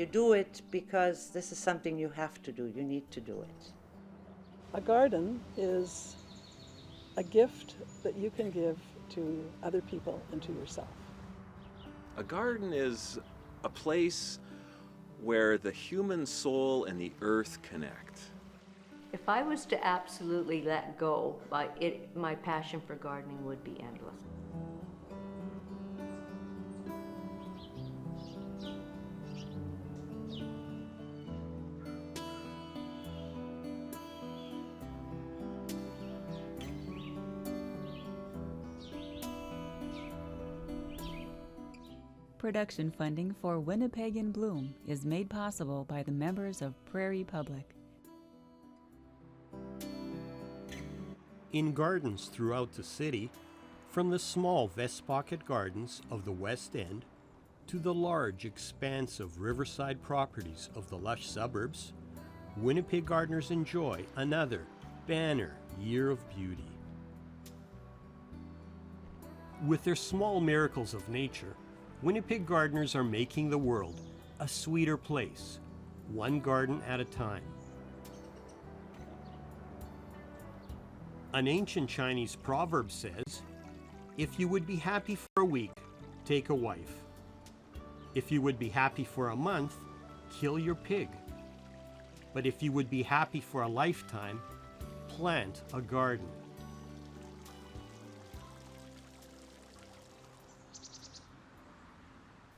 You do it because this is something you have to do. You need to do it. A garden is a gift that you can give to other people and to yourself. A garden is a place where the human soul and the earth connect. If I was to absolutely let go, my passion for gardening would be endless. Production funding for Winnipeg in Bloom is made possible by the members of Prairie Public. In gardens throughout the city, from the small vest pocket gardens of the West End to the large expanse of riverside properties of the lush suburbs, Winnipeg gardeners enjoy another banner year of beauty. With their small miracles of nature, Winnipeg gardeners are making the world a sweeter place, one garden at a time. An ancient Chinese proverb says, "If you would be happy for a week, take a wife. If you would be happy for a month, kill your pig. But if you would be happy for a lifetime, plant a garden."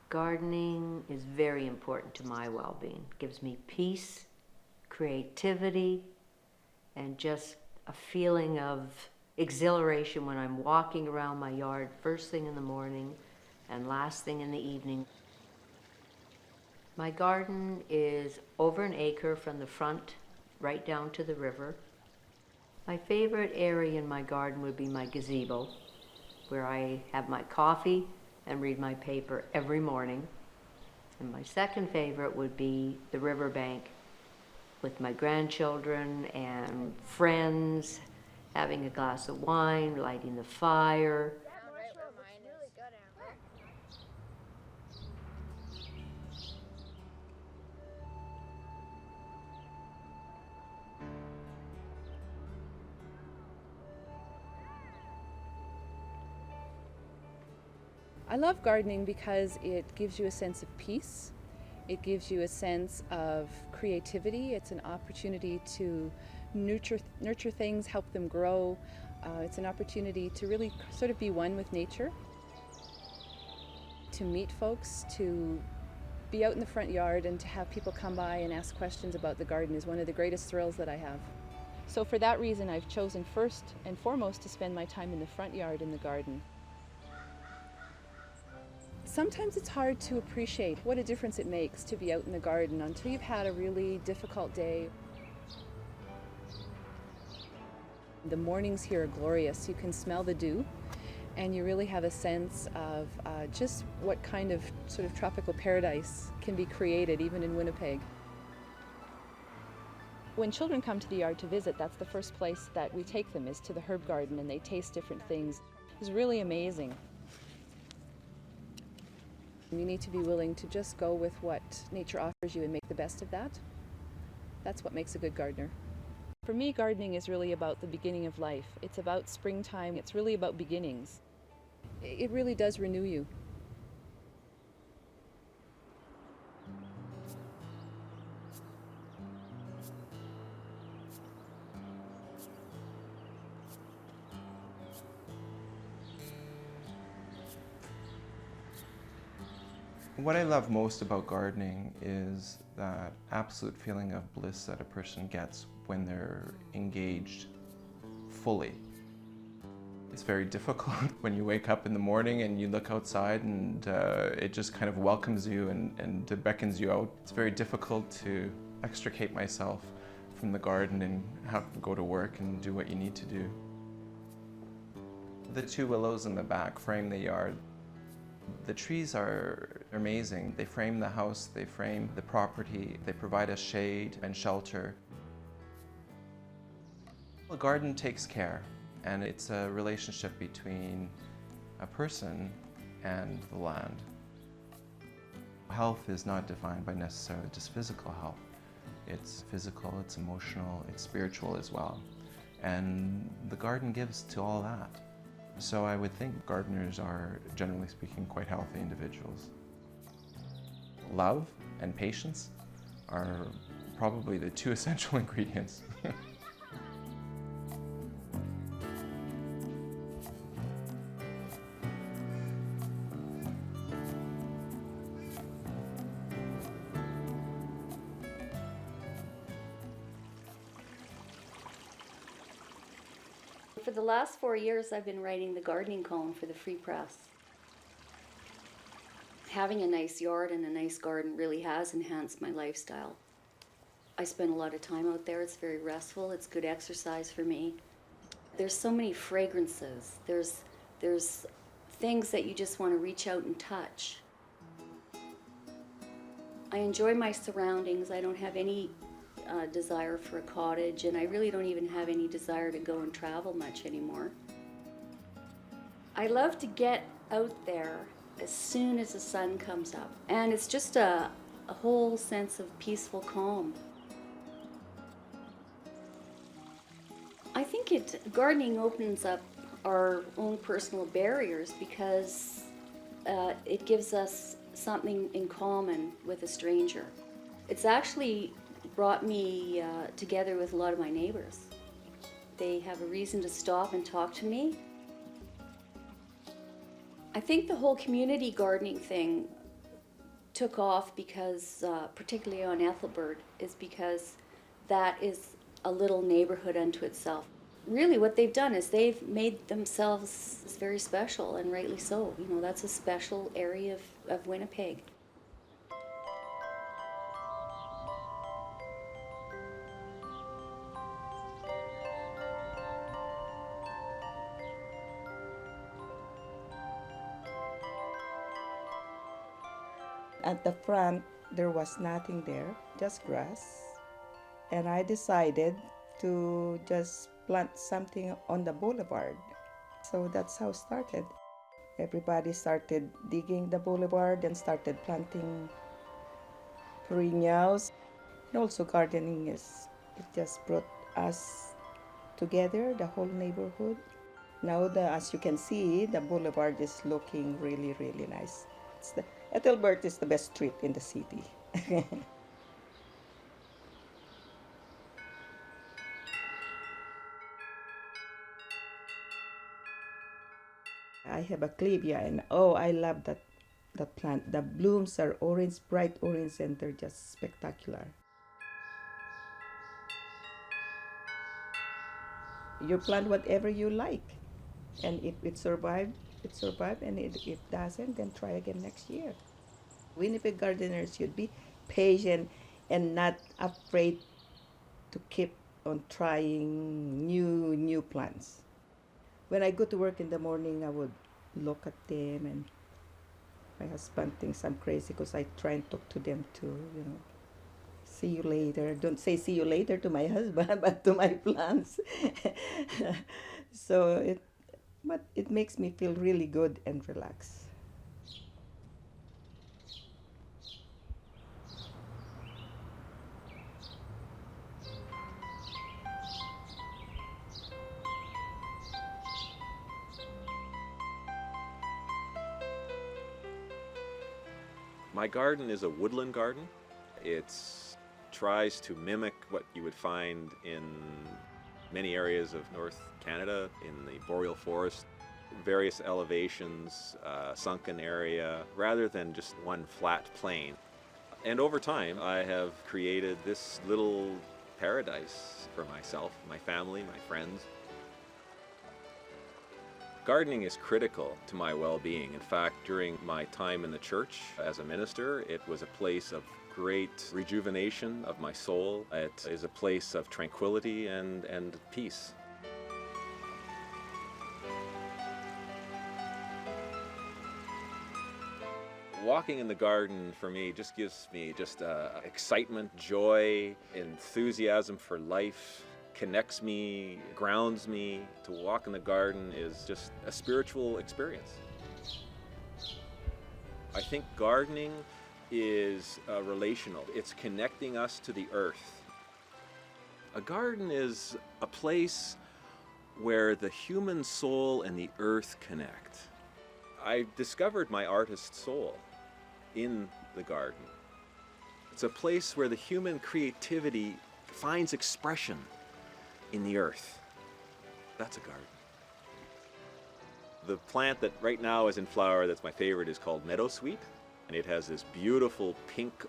Gardening is very important to my well-being. It gives me peace, creativity, and just a feeling of exhilaration when I'm walking around my yard first thing in the morning and last thing in the evening. My garden is over an acre from the front right down to the river. My favorite area in my garden would be my gazebo, where I have my coffee and read my paper every morning. And my second favorite would be the riverbank with my grandchildren and friends, having a glass of wine, lighting the fire. I love gardening because it gives you a sense of peace. It gives you a sense of creativity. It's an opportunity to nurture things, help them grow. It's an opportunity to really sort of be one with nature, to meet folks, to be out in the front yard and to have people come by and ask questions about the garden is one of the greatest thrills that I have. So for that reason, I've chosen first and foremost to spend my time in the front yard in the garden. Sometimes it's hard to appreciate what a difference it makes to be out in the garden until you've had a really difficult day. The mornings here are glorious. You can smell the dew and you really have a sense of just what kind of sort of tropical paradise can be created even in Winnipeg. When children come to the yard to visit, that's the first place that we take them, is to the herb garden, and they taste different things. It's really amazing. You need to be willing to just go with what nature offers you and make the best of that. That's what makes a good gardener. For me, gardening is really about the beginning of life. It's about springtime. It's really about beginnings. It really does renew you. What I love most about gardening is that absolute feeling of bliss that a person gets when they're engaged fully. It's very difficult when you wake up in the morning and you look outside and it just kind of welcomes you and beckons you out. It's very difficult to extricate myself from the garden and have to go to work and do what you need to do. The two willows in the back frame the yard. The trees are amazing. They frame the house, they frame the property, they provide us shade and shelter. A garden takes care, and it's a relationship between a person and the land. Health is not defined by necessarily just physical health. It's physical, it's emotional, it's spiritual as well. And the garden gives to all that. So I would think gardeners are, generally speaking, quite healthy individuals. Love and patience are probably the two essential ingredients. For the last 4 years, I've been writing the gardening column for the Free Press. Having a nice yard and a nice garden really has enhanced my lifestyle. I spend a lot of time out there. It's very restful. It's good exercise for me. There's so many fragrances. There's things that you just want to reach out and touch. I enjoy my surroundings. I don't have any desire for a cottage, and I really don't even have any desire to go and travel much anymore. I love to get out there as soon as the sun comes up, and it's just a whole sense of peaceful calm. I think gardening opens up our own personal barriers because it gives us something in common with a stranger. It's actually brought me together with a lot of my neighbors. They have a reason to stop and talk to me. I think the whole community gardening thing took off because, particularly on Ethelbert, is because that is a little neighborhood unto itself. Really what they've done is they've made themselves very special, and rightly so. You know, that's a special area of Winnipeg. At the front, there was nothing there, just grass. And I decided to just plant something on the boulevard. So that's how it started. Everybody started digging the boulevard and started planting perennials. And also gardening it just brought us together, the whole neighborhood. Now, as you can see, the boulevard is looking really, really nice. Ethelbert is the best street in the city. I have a clivia, and oh, I love that plant. The blooms are orange, bright orange, and they're just spectacular. You plant whatever you like, and if it survived, it survived, and if it doesn't, then try again next year. Winnipeg gardeners should be patient and not afraid to keep on trying new plants. When I go to work in the morning, I would look at them, and my husband thinks I'm crazy because I try and talk to them too, you know. See you later. Don't say see you later to my husband, but to my plants. But it makes me feel really good and relaxed. My garden is a woodland garden. It tries to mimic what you would find in many areas of North Canada, in the boreal forest, various elevations, sunken area, rather than just one flat plain. And over time, I have created this little paradise for myself, my family, my friends. Gardening is critical to my well-being. In fact, during my time in the church as a minister, it was a place of great rejuvenation of my soul. It is a place of tranquility and peace. Walking in the garden for me just gives me excitement, joy, enthusiasm for life. Connects me, grounds me. To walk in the garden is just a spiritual experience. I think gardening is relational. It's connecting us to the earth. A garden is a place where the human soul and the earth connect. I discovered my artist soul in the garden. It's a place where the human creativity finds expression in the earth. That's a garden. The plant that right now is in flower that's my favorite is called meadowsweet, and it has this beautiful pink,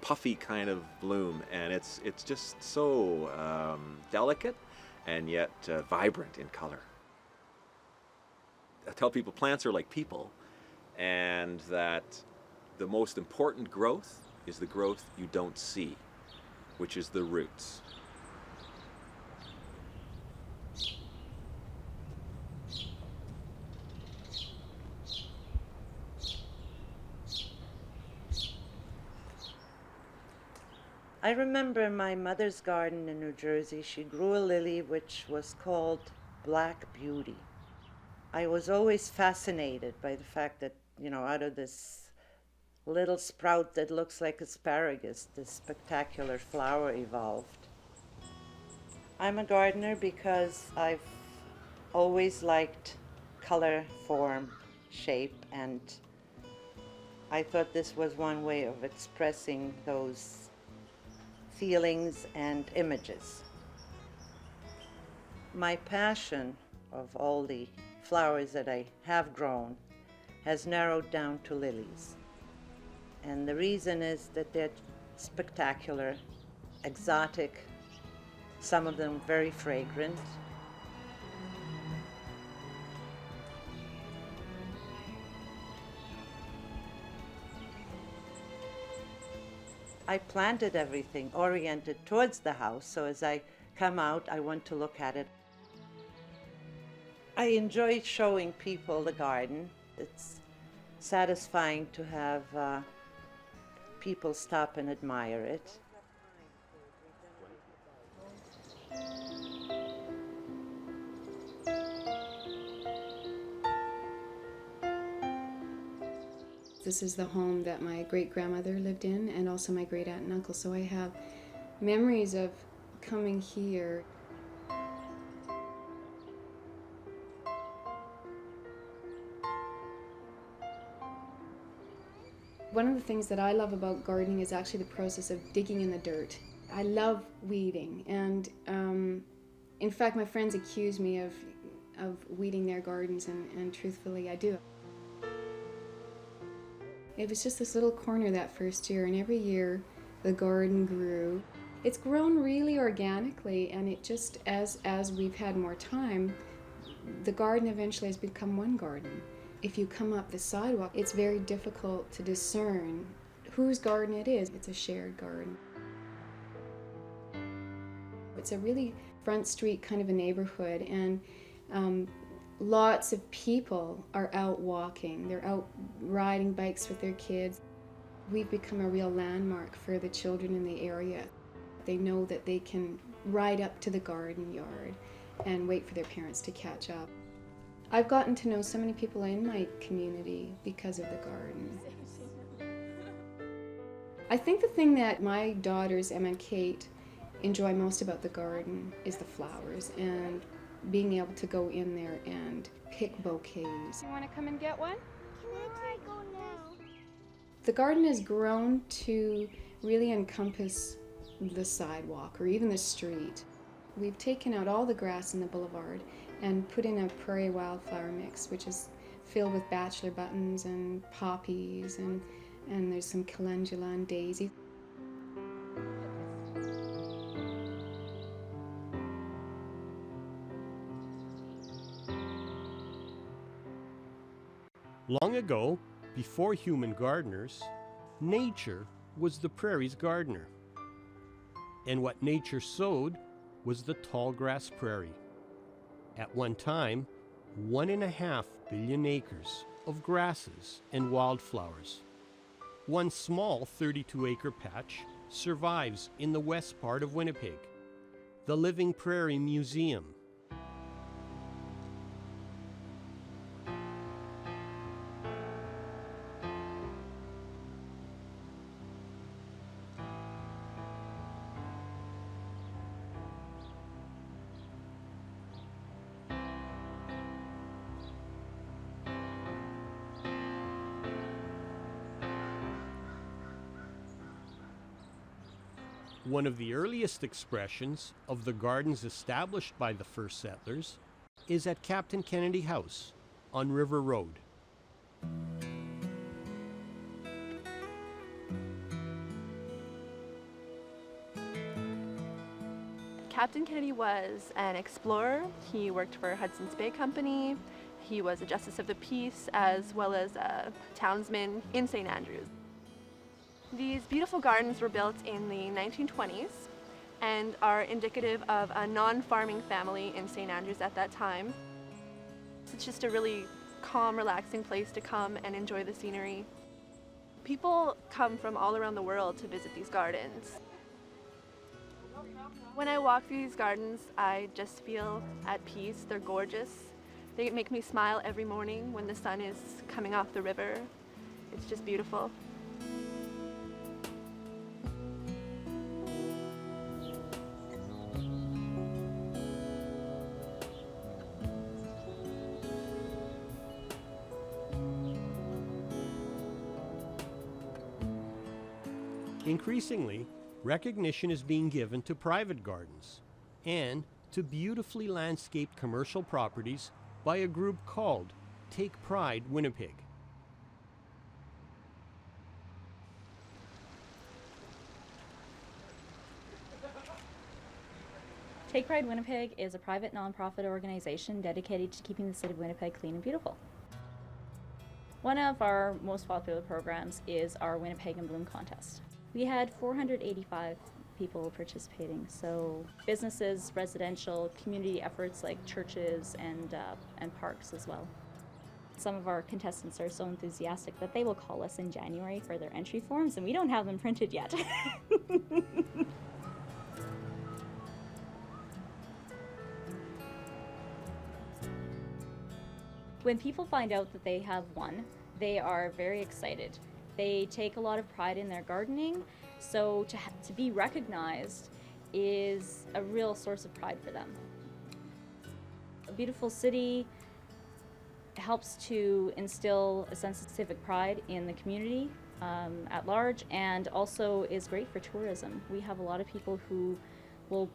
puffy kind of bloom, and it's just so delicate and yet vibrant in color. I tell people plants are like people, and that the most important growth is the growth you don't see, which is the roots. I remember my mother's garden in New Jersey. She grew a lily which was called Black Beauty. I was always fascinated by the fact that, you know, out of this little sprout that looks like asparagus, this spectacular flower evolved. I'm a gardener because I've always liked color, form, shape, and I thought this was one way of expressing those feelings and images. My passion of all the flowers that I have grown has narrowed down to lilies. And the reason is that they're spectacular, exotic, some of them very fragrant. I planted everything oriented towards the house, so as I come out, I want to look at it. I enjoy showing people the garden. It's satisfying to have people stop and admire it. This is the home that my great-grandmother lived in, and also my great-aunt and uncle, so I have memories of coming here. One of the things that I love about gardening is actually the process of digging in the dirt. I love weeding, and in fact my friends accuse me of weeding their gardens, and truthfully I do. It was just this little corner that first year, and every year the garden grew. It's grown really organically, and it just, as we've had more time, the garden eventually has become one garden. If you come up the sidewalk, it's very difficult to discern whose garden it is. It's a shared garden. It's a really front street kind of a neighborhood, and lots of people are out walking. They're out riding bikes with their kids. We've become a real landmark for the children in the area. They know that they can ride up to the garden yard and wait for their parents to catch up. I've gotten to know so many people in my community because of the garden. I think the thing that my daughters, Emma and Kate, enjoy most about the garden is the flowers and being able to go in there and pick bouquets. You want to come and get one? Where do I go now? The garden has grown to really encompass the sidewalk or even the street. We've taken out all the grass in the boulevard and put in a prairie wildflower mix, which is filled with bachelor buttons and poppies, and there's some calendula and daisy. Long ago, before human gardeners, nature was the prairie's gardener. And what nature sowed was the tall grass prairie. At one time, 1.5 billion acres of grasses and wildflowers. One small 32-acre patch survives in the west part of Winnipeg, the Living Prairie Museum. One of the earliest expressions of the gardens established by the first settlers is at Captain Kennedy House on River Road. Captain Kennedy was an explorer. He worked for Hudson's Bay Company. He was a justice of the peace as well as a townsman in St. Andrews. These beautiful gardens were built in the 1920s and are indicative of a non-farming family in St. Andrews at that time. It's just a really calm, relaxing place to come and enjoy the scenery. People come from all around the world to visit these gardens. When I walk through these gardens, I just feel at peace. They're gorgeous. They make me smile every morning when the sun is coming off the river. It's just beautiful. Increasingly, recognition is being given to private gardens and to beautifully landscaped commercial properties by a group called Take Pride Winnipeg. Take Pride Winnipeg is a private nonprofit organization dedicated to keeping the city of Winnipeg clean and beautiful. One of our most popular programs is our Winnipeg in Bloom contest. We had 485 people participating, so businesses, residential, community efforts like churches and parks as well. Some of our contestants are so enthusiastic that they will call us in January for their entry forms, and we don't have them printed yet. When people find out that they have won, they are very excited. They take a lot of pride in their gardening, so to be recognized is a real source of pride for them. A beautiful city helps to instill a sense of civic pride in the community at large, and also is great for tourism. We have a lot of people who will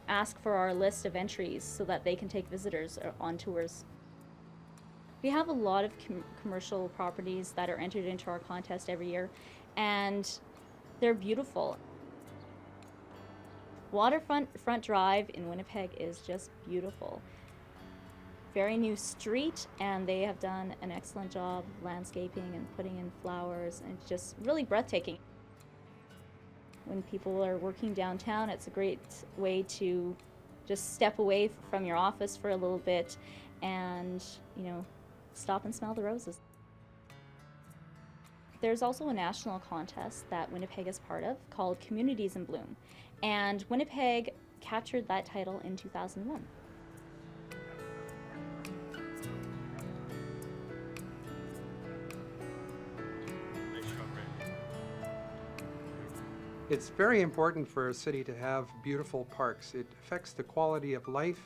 ask for our list of entries so that they can take visitors on tours. We have a lot of commercial properties that are entered into our contest every year, and they're beautiful. Waterfront Drive in Winnipeg is just beautiful. Very new street, and they have done an excellent job landscaping and putting in flowers, and it's just really breathtaking. When people are working downtown, it's a great way to just step away from your office for a little bit and, stop and smell the roses. There's also a national contest that Winnipeg is part of called Communities in Bloom, and Winnipeg captured that title in 2001. It's very important for a city to have beautiful parks. It affects the quality of life.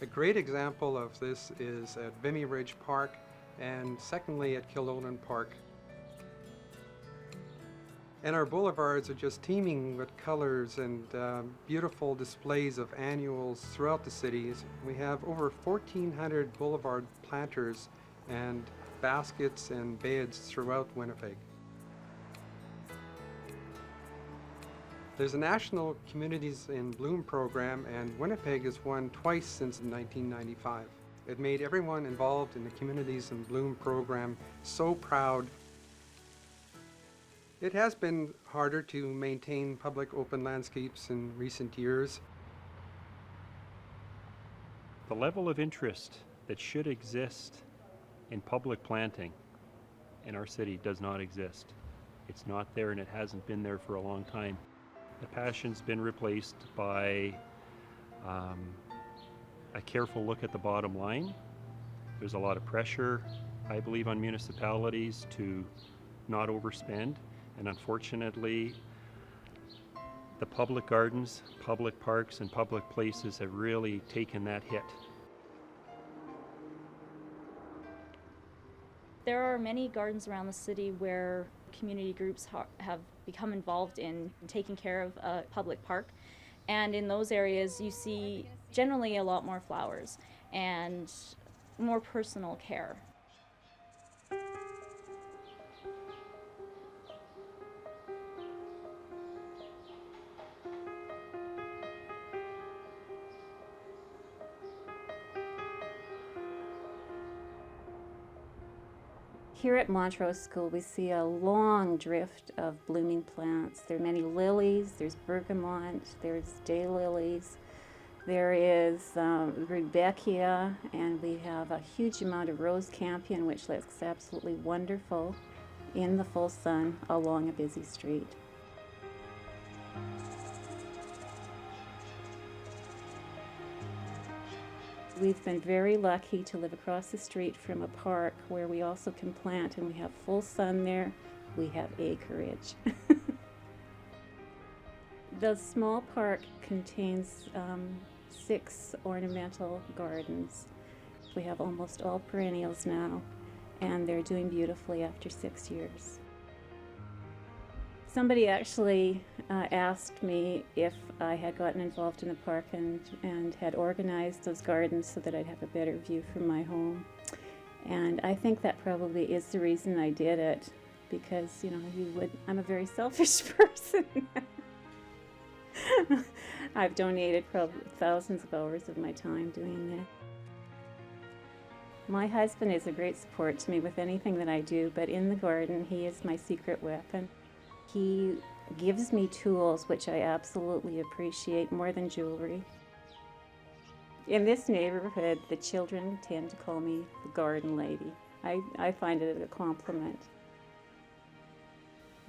A great example of this is at Vimy Ridge Park, and secondly at Kildonan Park. And our boulevards are just teeming with colors and beautiful displays of annuals throughout the cities. We have over 1,400 boulevard planters and baskets and beds throughout Winnipeg. There's a national Communities in Bloom program, and Winnipeg has won twice since 1995. It made everyone involved in the Communities in Bloom program so proud. It has been harder to maintain public open landscapes in recent years. The level of interest that should exist in public planting in our city does not exist. It's not there, and it hasn't been there for a long time. The passion's been replaced by a careful look at the bottom line. There's a lot of pressure, I believe, on municipalities to not overspend, and unfortunately, the public gardens, public parks, and public places have really taken that hit. There are many gardens around the city where community groups have become involved in taking care of a public park. And in those areas, you see generally a lot more flowers and more personal care. Here at Montrose School, we see a long drift of blooming plants. There are many lilies, there's bergamot, there's daylilies, there is rudbeckia, and we have a huge amount of rose campion, which looks absolutely wonderful in the full sun along a busy street. We've been very lucky to live across the street from a park where we also can plant, and we have full sun there. We have acreage. The small park contains 6 ornamental gardens. We have almost all perennials now, and they're doing beautifully after 6 years. Somebody actually asked me if I had gotten involved in the park and had organized those gardens so that I'd have a better view from my home. And I think that probably is the reason I did it, because, you know, I'm a very selfish person. I've donated probably thousands of hours of my time doing that. My husband is a great support to me with anything that I do, but in the garden, he is my secret weapon. He gives me tools which I absolutely appreciate more than jewelry. In this neighborhood, the children tend to call me the garden lady. I find it a compliment.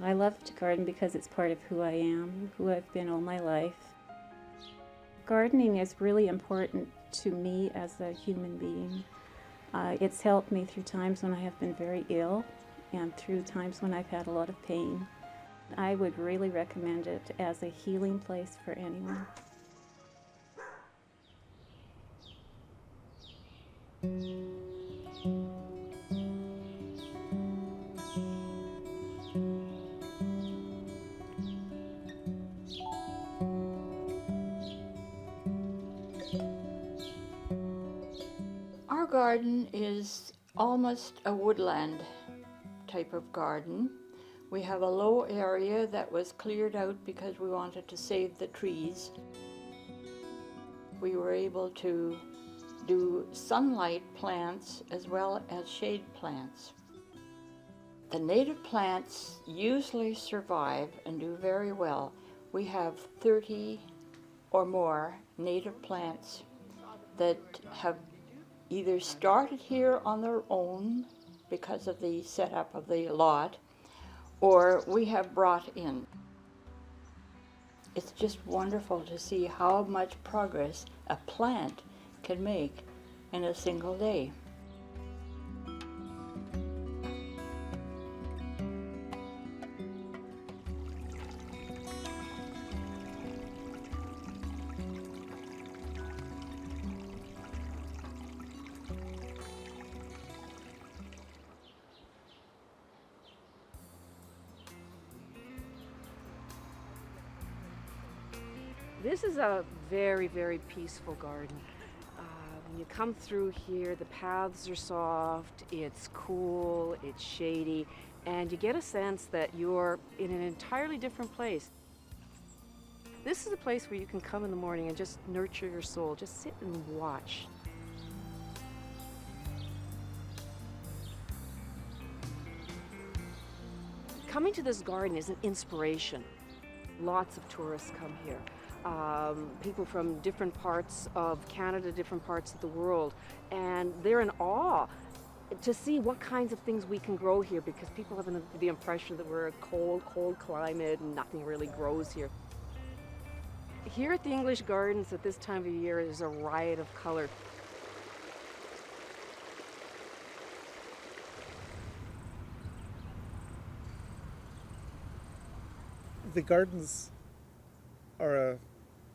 I love to garden because it's part of who I am, who I've been all my life. Gardening is really important to me as a human being. It's helped me through times when I have been very ill and through times when I've had a lot of pain. I would really recommend it as a healing place for anyone. Our garden is almost a woodland type of garden. We have a low area that was cleared out because we wanted to save the trees. We were able to do sunlight plants as well as shade plants. The native plants usually survive and do very well. We have 30 or more native plants that have either started here on their own because of the setup of the lot, or we have brought in. It's just wonderful to see how much progress a plant can make in a single day. This is a very, very peaceful garden. When you come through here, the paths are soft, it's cool, it's shady, and you get a sense that you're in an entirely different place. This is a place where you can come in the morning and just nurture your soul, just sit and watch. Coming to this garden is an inspiration. Lots of tourists come here. People from different parts of Canada, different parts of the world, and they're in awe to see what kinds of things we can grow here, because people have the impression that we're a cold, cold climate and nothing really grows here. Here at the English Gardens at this time of year is a riot of color. The gardens are a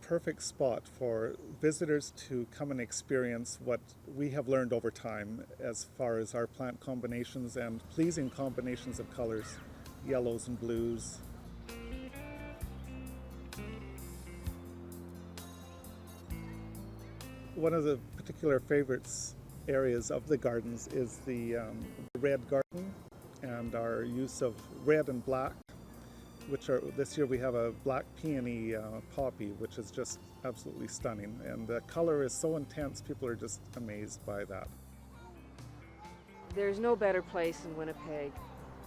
perfect spot for visitors to come and experience what we have learned over time as far as our plant combinations and pleasing combinations of colors, yellows and blues. One of the particular favorites areas of the gardens is the red garden and our use of red and black, which are, this year we have a black peony poppy, which is just absolutely stunning. And the color is so intense, people are just amazed by that. There's no better place in Winnipeg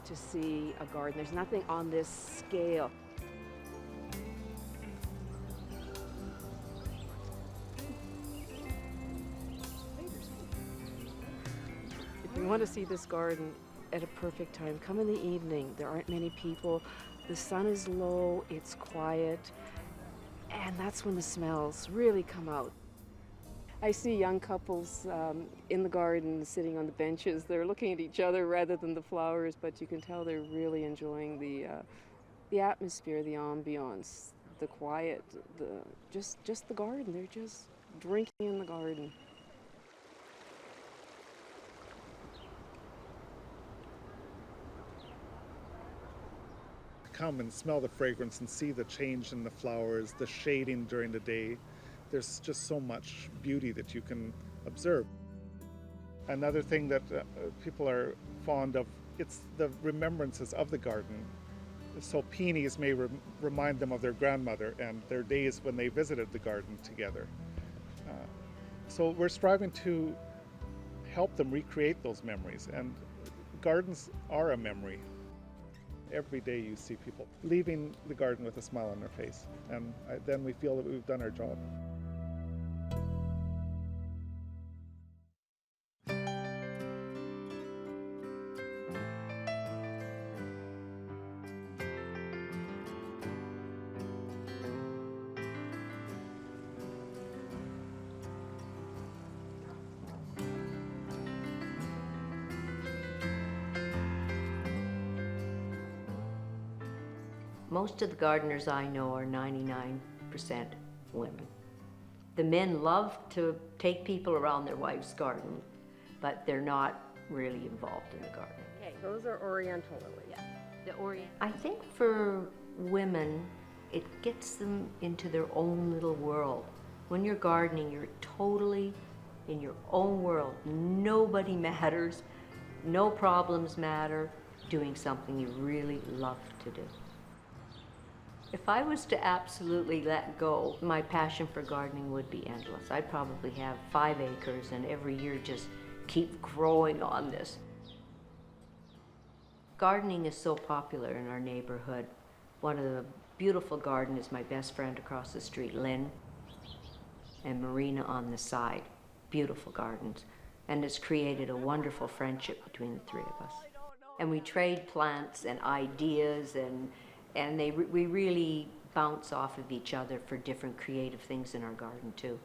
to see a garden. There's nothing on this scale. If you want to see this garden at a perfect time, come in the evening. There aren't many people. The sun is low, it's quiet, and that's when the smells really come out. I see young couples in the garden sitting on the benches. They're looking at each other rather than the flowers, but you can tell they're really enjoying the atmosphere, the ambiance, the quiet, just the garden. They're just drinking in the garden. Come and smell the fragrance and see the change in the flowers, the shading during the day. There's just so much beauty that you can observe. Another thing that people are fond of, it's the remembrances of the garden. So peonies may remind them of their grandmother and their days when they visited the garden together. So we're striving to help them recreate those memories, and gardens are a memory. Every day you see people leaving the garden with a smile on their face, and then we feel that we've done our job. Most of the gardeners I know are 99% women. The men love to take people around their wife's garden, but they're not really involved in the garden. Okay, those are oriental lilies. Yeah. I think for women, it gets them into their own little world. When you're gardening, you're totally in your own world. Nobody matters, no problems matter, doing something you really love to do. If I was to absolutely let go, my passion for gardening would be endless. I'd probably have 5 acres and every year just keep growing on this. Gardening is so popular in our neighborhood. One of the beautiful gardens is my best friend across the street, Lynn, and Marina on the side. Beautiful gardens. And it's created a wonderful friendship between the three of us. And we trade plants and ideas, and we really bounce off of each other for different creative things in our garden too.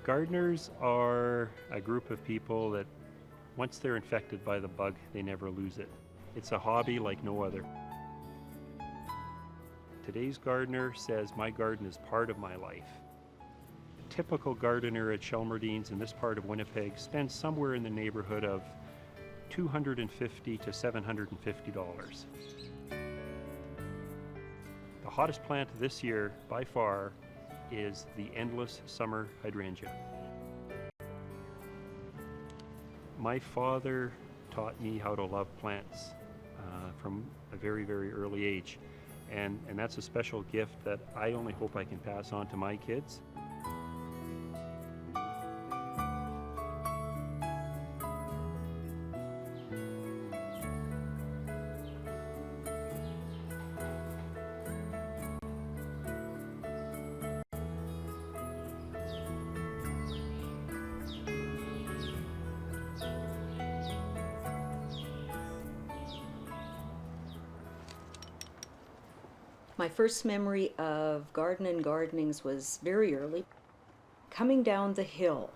Gardeners are a group of people that once they're infected by the bug, they never lose it. It's a hobby like no other. Today's gardener says, my garden is part of my life. A typical gardener at Shelmerdines in this part of Winnipeg spends somewhere in the neighborhood of $250 to $750. The hottest plant this year, by far, is the endless summer hydrangea. My father taught me how to love plants from a very, very early age. And that's a special gift that I only hope I can pass on to my kids. My first memory of gardenings was very early. Coming down the hill,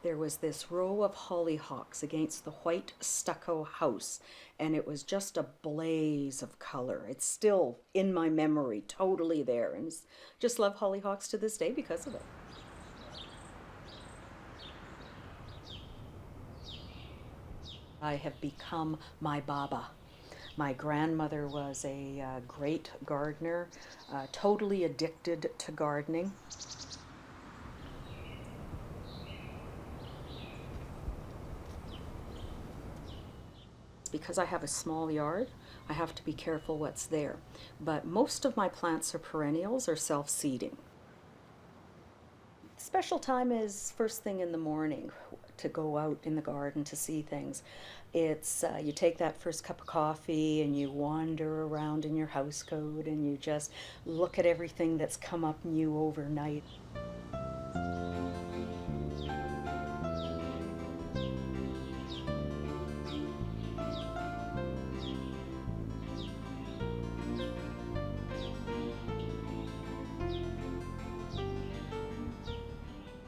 there was this row of hollyhocks against the white stucco house, and it was just a blaze of color. It's still in my memory, totally there, and just love hollyhocks to this day because of it. I have become my Baba. My grandmother was a great gardener, totally addicted to gardening. Because I have a small yard, I have to be careful what's there. But most of my plants are perennials or self-seeding. Special time is first thing in the morning to go out in the garden to see things. It's you take that first cup of coffee and you wander around in your housecoat and you just look at everything that's come up new overnight.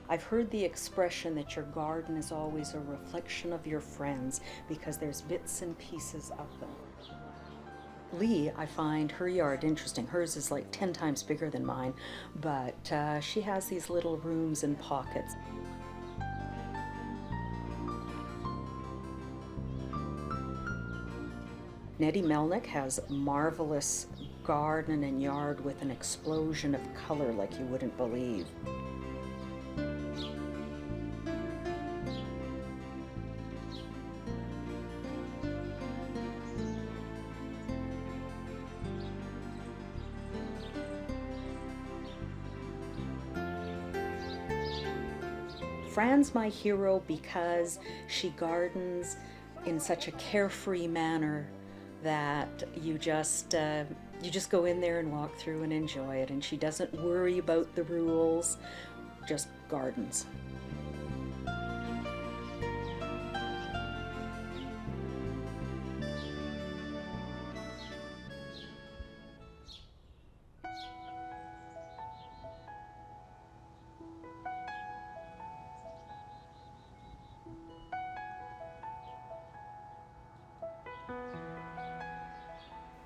I've heard the expression that your garden is always a reflection of your friends because there's bits and pieces of them. Lee, I find her yard interesting. Hers is like 10 times bigger than mine, but she has these little rooms and pockets. Nettie Melnick has a marvelous garden and yard with an explosion of color like you wouldn't believe. Fran's my hero because she gardens in such a carefree manner that you just go in there and walk through and enjoy it, and she doesn't worry about the rules, just gardens.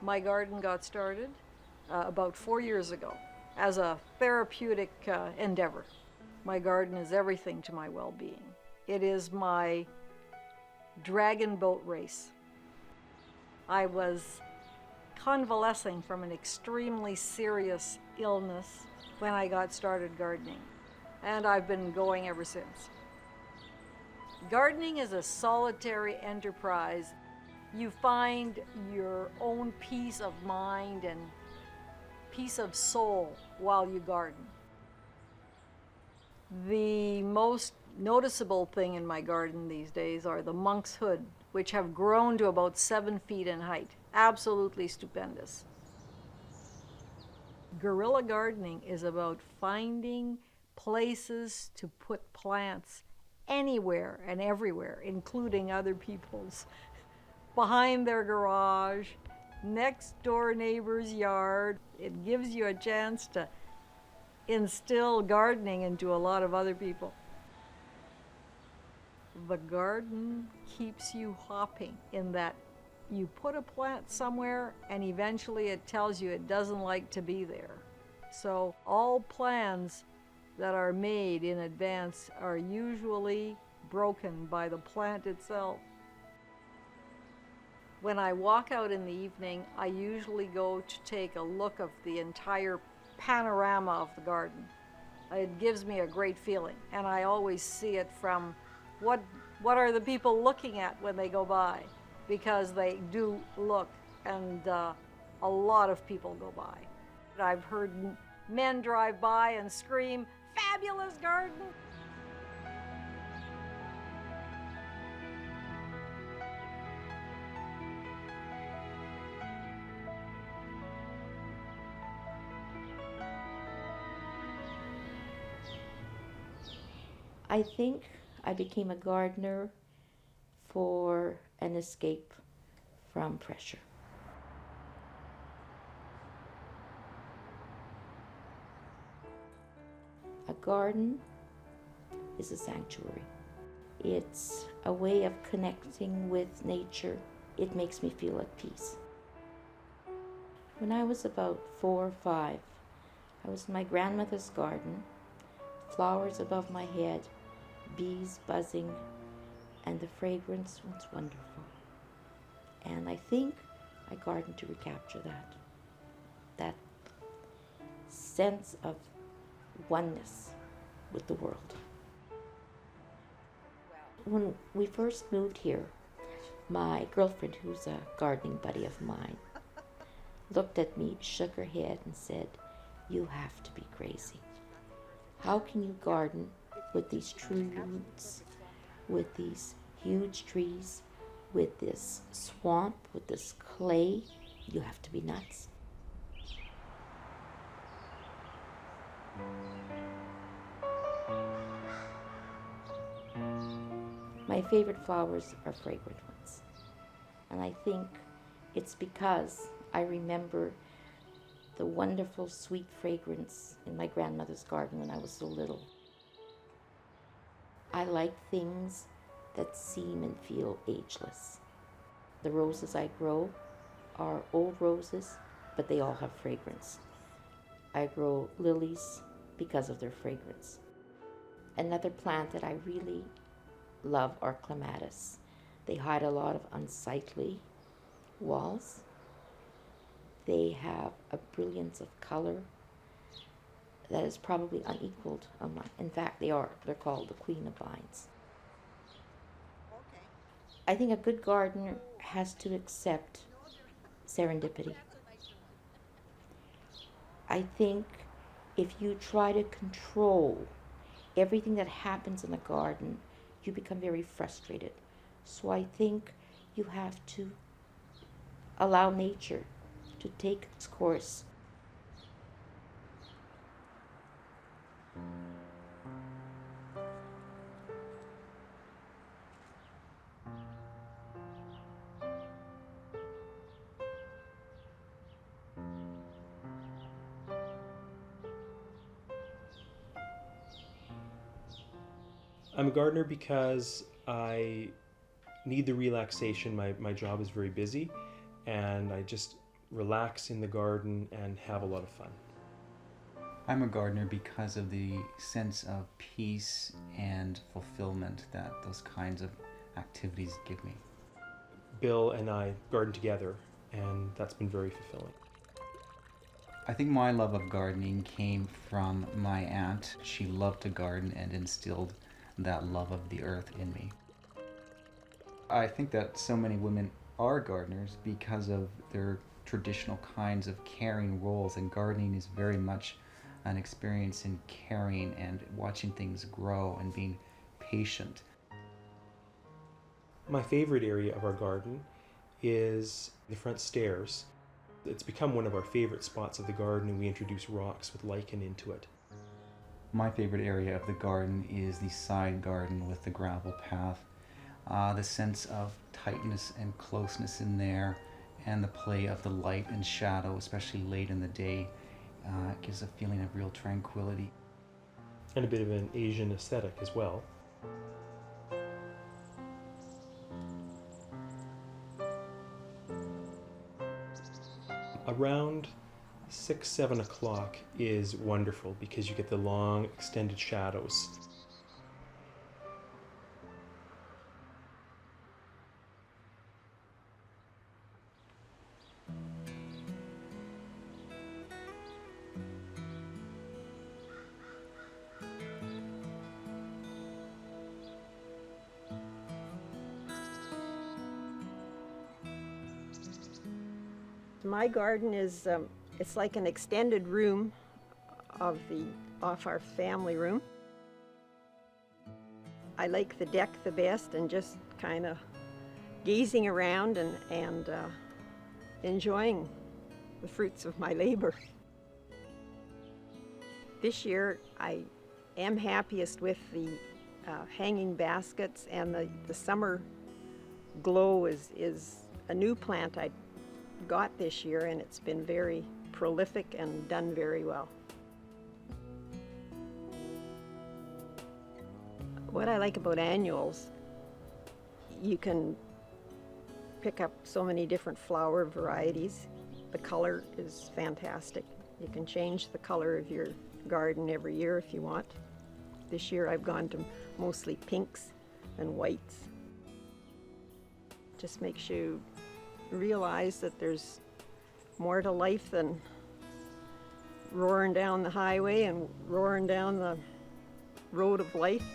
My garden got started about 4 years ago as a therapeutic endeavor. My garden is everything to my well-being. It is my dragon boat race. I was convalescing from an extremely serious illness when I got started gardening, and I've been going ever since. Gardening is a solitary enterprise. You find your own peace of mind and peace of soul while you garden. The most noticeable thing in my garden these days are the monk's hood, which have grown to about 7 feet in height. Absolutely stupendous. Guerrilla gardening is about finding places to put plants anywhere and everywhere, including other people's. Behind their garage, next door neighbor's yard. It gives you a chance to instill gardening into a lot of other people. The garden keeps you hopping in that you put a plant somewhere and eventually it tells you it doesn't like to be there. So all plans that are made in advance are usually broken by the plant itself. When I walk out in the evening, I usually go to take a look of the entire panorama of the garden. It gives me a great feeling, and I always see it from what are the people looking at when they go by, because they do look, and a lot of people go by. I've heard men drive by and scream, "Fabulous garden!" I think I became a gardener for an escape from pressure. A garden is a sanctuary. It's a way of connecting with nature. It makes me feel at peace. When I was about 4 or 5, I was in my grandmother's garden, flowers above my head, bees buzzing, and the fragrance was wonderful. And I think I gardened to recapture that sense of oneness with the world. When we first moved here, my girlfriend, who's a gardening buddy of mine, looked at me, shook her head, and said, "You have to be crazy. How can you garden with these true roots, with these huge trees, with this swamp, with this clay? You have to be nuts." My favorite flowers are fragrant ones. And I think it's because I remember the wonderful sweet fragrance in my grandmother's garden when I was so little. I like things that seem and feel ageless. The roses I grow are old roses, but they all have fragrance. I grow lilies because of their fragrance. Another plant that I really love are clematis. They hide a lot of unsightly walls. They have a brilliance of color that is probably unequaled among. In fact, they're called the queen of vines. I think a good gardener has to accept serendipity. I think if you try to control everything that happens in a garden, you become very frustrated. So I think you have to allow nature to take its course. I'm a gardener because I need the relaxation. My job is very busy, and I just relax in the garden and have a lot of fun. I'm a gardener because of the sense of peace and fulfillment that those kinds of activities give me. Bill and I garden together, and that's been very fulfilling. I think my love of gardening came from my aunt. She loved to garden and instilled that love of the earth in me. I think that so many women are gardeners because of their traditional kinds of caring roles, and gardening is very much an experience in caring and watching things grow and being patient. My favorite area of our garden is the front stairs. It's become one of our favorite spots of the garden, and we introduce rocks with lichen into it. My favorite area of the garden is the side garden with the gravel path. The sense of tightness and closeness in there, and the play of the light and shadow, especially late in the day, gives a feeling of real tranquility. And a bit of an Asian aesthetic as well. Around 6, 7 o'clock is wonderful because you get the long extended shadows. My garden is, it's like an extended room off our family room. I like the deck the best, and just kind of gazing around and enjoying the fruits of my labor. This year I am happiest with the hanging baskets, and the summer glow is a new plant I got this year, and it's been very prolific and done very well. What I like about annuals, you can pick up so many different flower varieties. The color is fantastic. You can change the color of your garden every year if you want. This year I've gone to mostly pinks and whites. Just makes you realize that there's more to life than roaring down the highway and roaring down the road of life.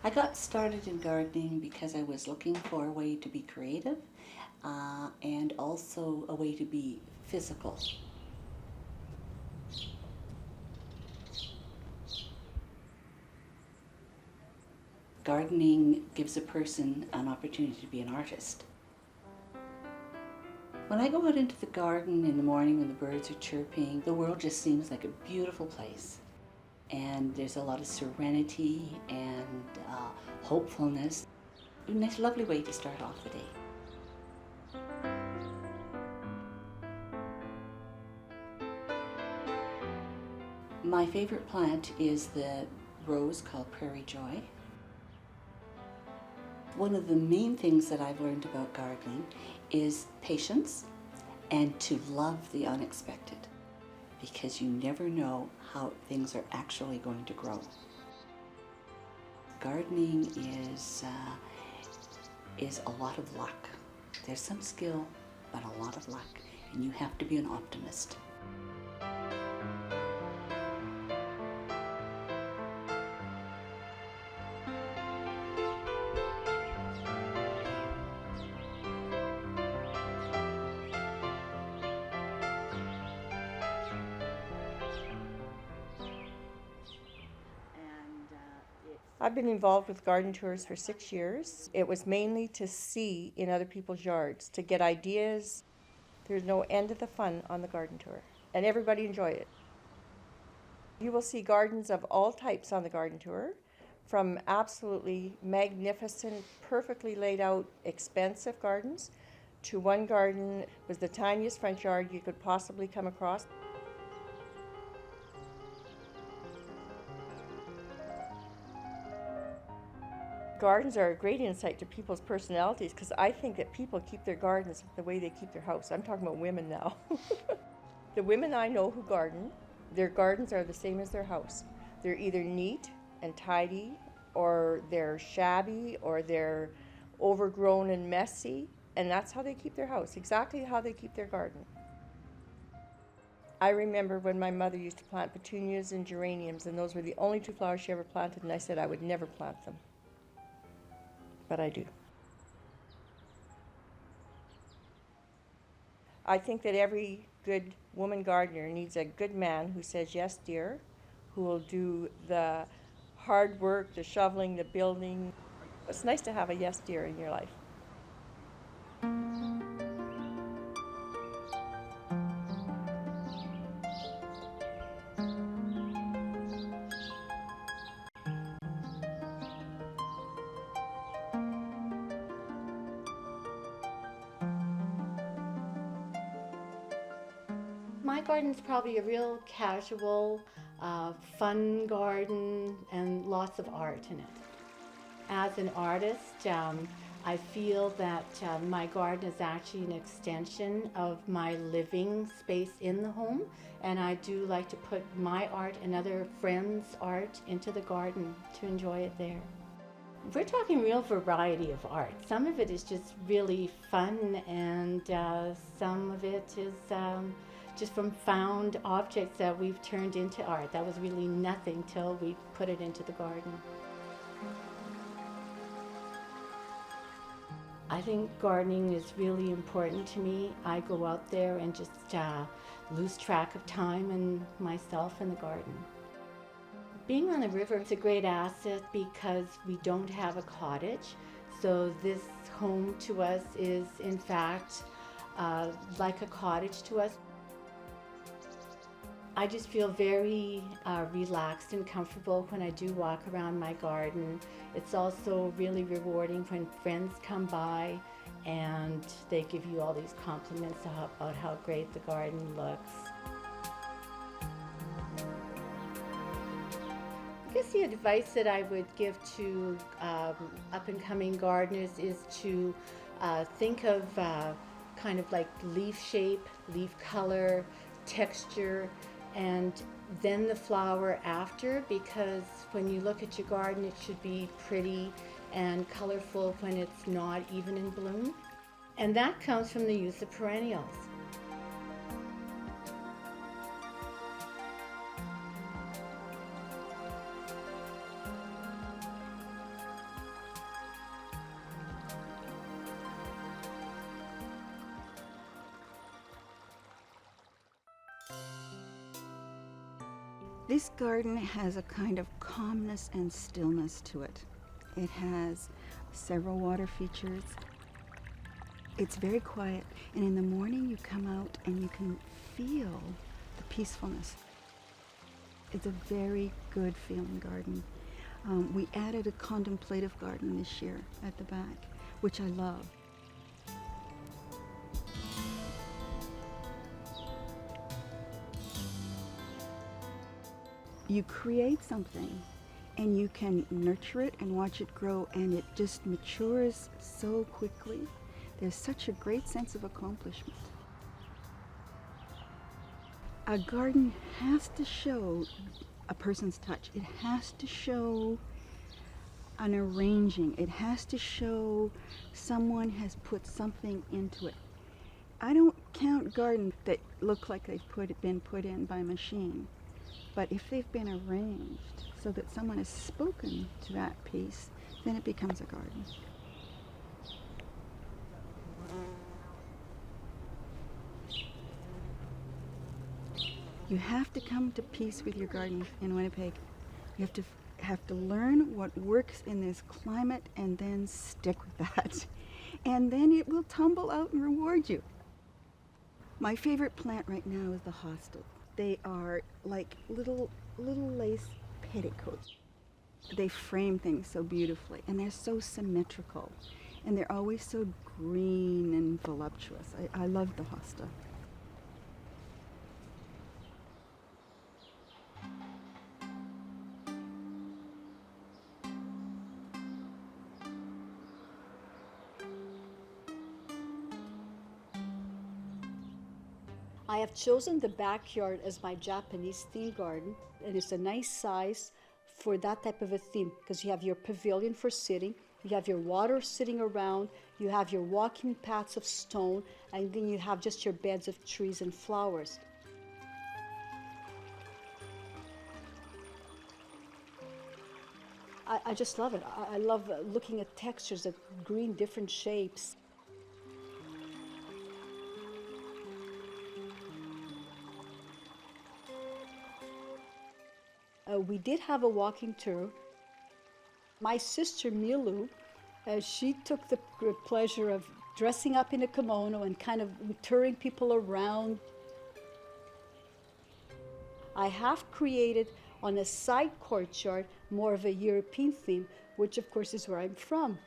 I got started in gardening because I was looking for a way to be creative and also a way to be physical. Gardening gives a person an opportunity to be an artist. When I go out into the garden in the morning when the birds are chirping, the world just seems like a beautiful place. And there's a lot of serenity and hopefulness. A nice, lovely way to start off the day. My favorite plant is the rose called Prairie Joy. One of the main things that I've learned about gardening is patience and to love the unexpected, because you never know how things are actually going to grow. Gardening is a lot of luck. There's some skill, but a lot of luck, and you have to be an optimist. I've been involved with garden tours for 6 years. It was mainly to see in other people's yards, to get ideas. There's no end to the fun on the garden tour, and everybody enjoyed it. You will see gardens of all types on the garden tour, from absolutely magnificent, perfectly laid out, expensive gardens, to one garden was the tiniest front yard you could possibly come across. Gardens are a great insight to people's personalities, because I think that people keep their gardens the way they keep their house. I'm talking about women now. The women I know who garden, their gardens are the same as their house. They're either neat and tidy, or they're shabby, or they're overgrown and messy, and that's how they keep their house, exactly how they keep their garden. I remember when my mother used to plant petunias and geraniums, and those were the only two flowers she ever planted, and I said I would never plant them. But I do. I think that every good woman gardener needs a good man who says, yes, dear, who will do the hard work, the shoveling, the building. It's nice to have a yes, dear in your life. My garden's probably a real casual, fun garden and lots of art in it. As an artist, I feel that my garden is actually an extension of my living space in the home, and I do like to put my art and other friends' art into the garden to enjoy it there. We're talking real variety of art. Some of it is just really fun, and some of it is just from found objects that we've turned into art. That was really nothing till we put it into the garden. I think gardening is really important to me. I go out there and just lose track of time and myself in the garden. Being on the river is a great asset because we don't have a cottage. So this home to us is in fact like a cottage to us. I just feel very relaxed and comfortable when I do walk around my garden. It's also really rewarding when friends come by and they give you all these compliments about how great the garden looks. I guess the advice that I would give to up-and-coming gardeners is to think of kind of like leaf shape, leaf color, texture, and then the flower after, because when you look at your garden it should be pretty and colorful when it's not even in bloom. And that comes from the use of perennials. This garden has a kind of calmness and stillness to it. It has several water features. It's very quiet, and in the morning you come out and you can feel the peacefulness. It's a very good feeling garden. We added a contemplative garden this year at the back, which I love. You create something and you can nurture it and watch it grow, and it just matures so quickly. There's such a great sense of accomplishment. A garden has to show a person's touch. It has to show an arranging. It has to show someone has put something into it. I don't count gardens that look like they've been put in by machine. But if they've been arranged so that someone has spoken to that piece, then it becomes a garden. You have to come to peace with your garden in Winnipeg. You have to learn what works in this climate and then stick with that. And then it will tumble out and reward you. My favorite plant right now is the hostel. They are like little lace petticoats. They frame things so beautifully, and they're so symmetrical, and they're always so green and voluptuous. I love the hosta. I have chosen the backyard as my Japanese theme garden, and it's a nice size for that type of a theme because you have your pavilion for sitting, you have your water sitting around, you have your walking paths of stone, and then you have just your beds of trees and flowers. I just love it. I love looking at textures, at green, different shapes. We did have a walking tour. My sister Milu, she took the pleasure of dressing up in a kimono and kind of touring people around. I have created on a side courtyard more of a European theme, which of course is where I'm from.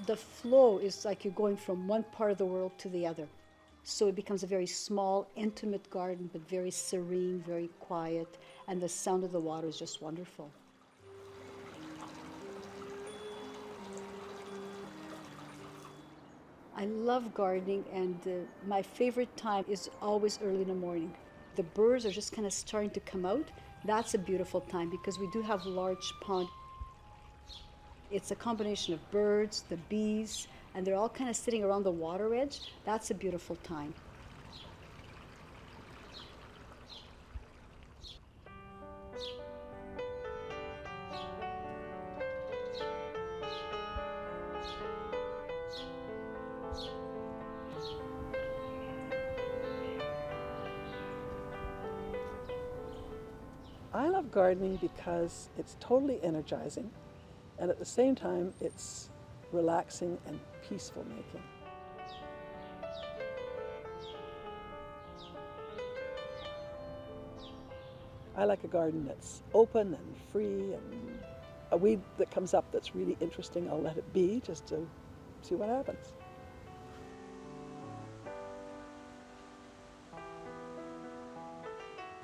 The flow is like you're going from one part of the world to the other. So it becomes a very small, intimate garden, but very serene, very quiet, and the sound of the water is just wonderful. I love gardening, and my favorite time is always early in the morning. The birds are just kind of starting to come out. That's a beautiful time because we do have a large pond. It's a combination of birds, the bees, and they're all kind of sitting around the water edge. That's a beautiful time. I love gardening because it's totally energizing, and at the same time it's relaxing and peaceful making. I like a garden that's open and free, and a weed that comes up that's really interesting, I'll let it be just to see what happens.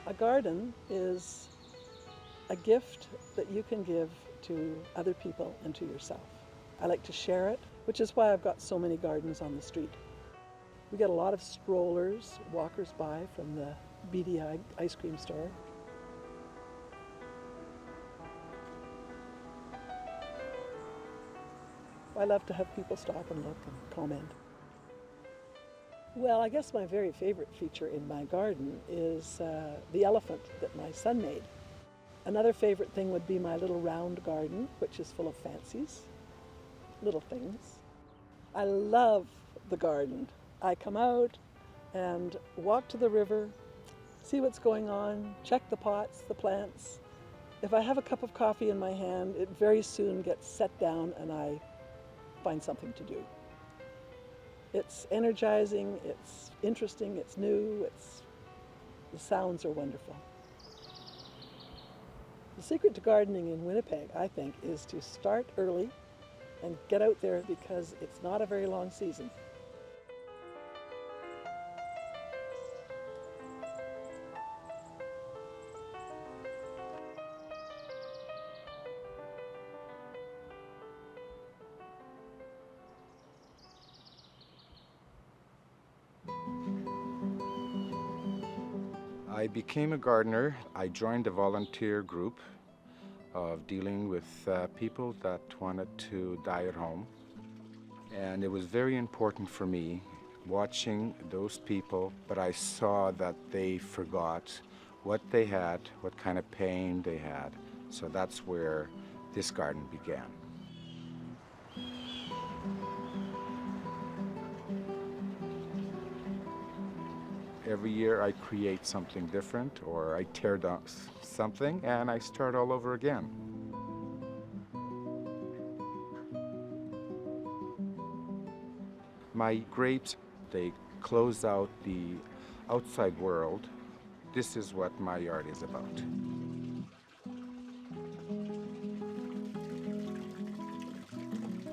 A garden is a gift that you can give to other people and to yourself. I like to share it, which is why I've got so many gardens on the street. We get a lot of strollers, walkers by from the BDI ice cream store. I love to have people stop and look and comment. Well, I guess my very favorite feature in my garden is the elephant that my son made. Another favorite thing would be my little round garden, which is full of fancies, little things. I love the garden. I come out and walk to the river, see what's going on, check the pots, the plants. If I have a cup of coffee in my hand, it very soon gets set down and I find something to do. It's energizing, it's interesting, it's new, the sounds are wonderful. The secret to gardening in Winnipeg, I think, is to start early and get out there because it's not a very long season. I became a gardener. I joined a volunteer group of dealing with people that wanted to die at home. And it was very important for me watching those people, but I saw that they forgot what they had, what kind of pain they had. So that's where this garden began. Every year I create something different, or I tear down something and I start all over again. My grapes, they close out the outside world. This is what my yard is about.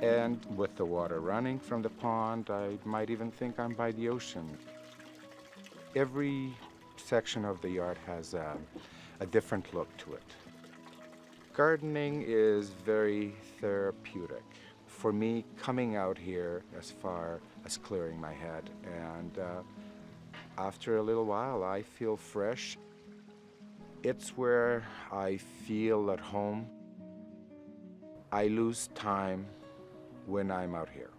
And with the water running from the pond, I might even think I'm by the ocean. Every section of the yard has a different look to it. Gardening is very therapeutic. For me, coming out here as far as clearing my head, and after a little while I feel fresh. It's where I feel at home. I lose time when I'm out here.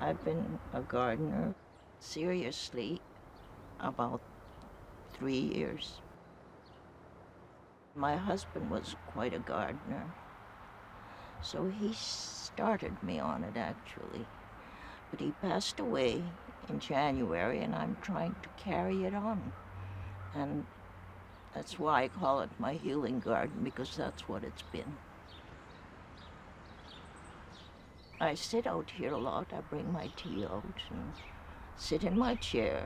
I've been a gardener seriously about 3 years. My husband was quite a gardener, so he started me on it actually. But he passed away in January and I'm trying to carry it on. And that's why I call it my healing garden, because that's what it's been. I sit out here a lot. I bring my tea out and sit in my chair.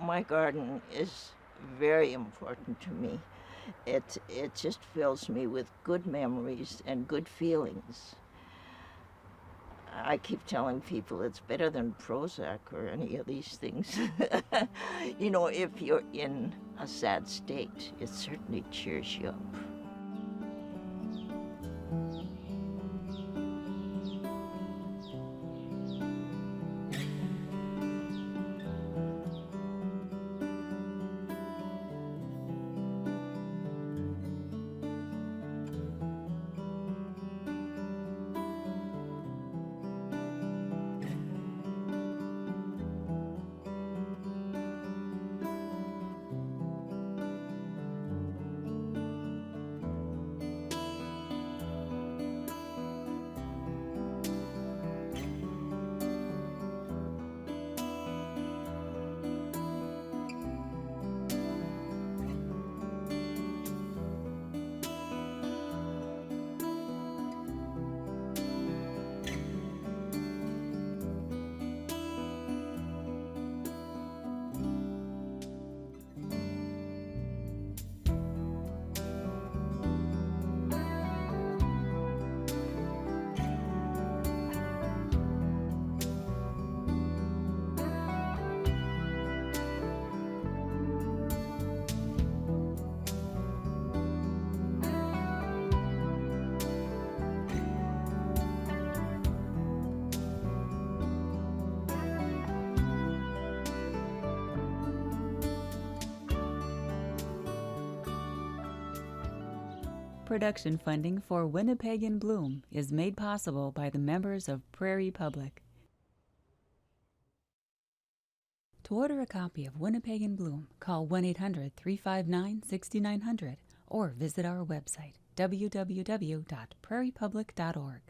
My garden is very important to me. It just fills me with good memories and good feelings. I keep telling people it's better than Prozac or any of these things. You know, if you're in a sad state, it certainly cheers you up. production funding for Winnipeg in Bloom is made possible by the members of Prairie Public. To order a copy of Winnipeg in Bloom, call 1-800-359-6900 or visit our website, www.prairiepublic.org.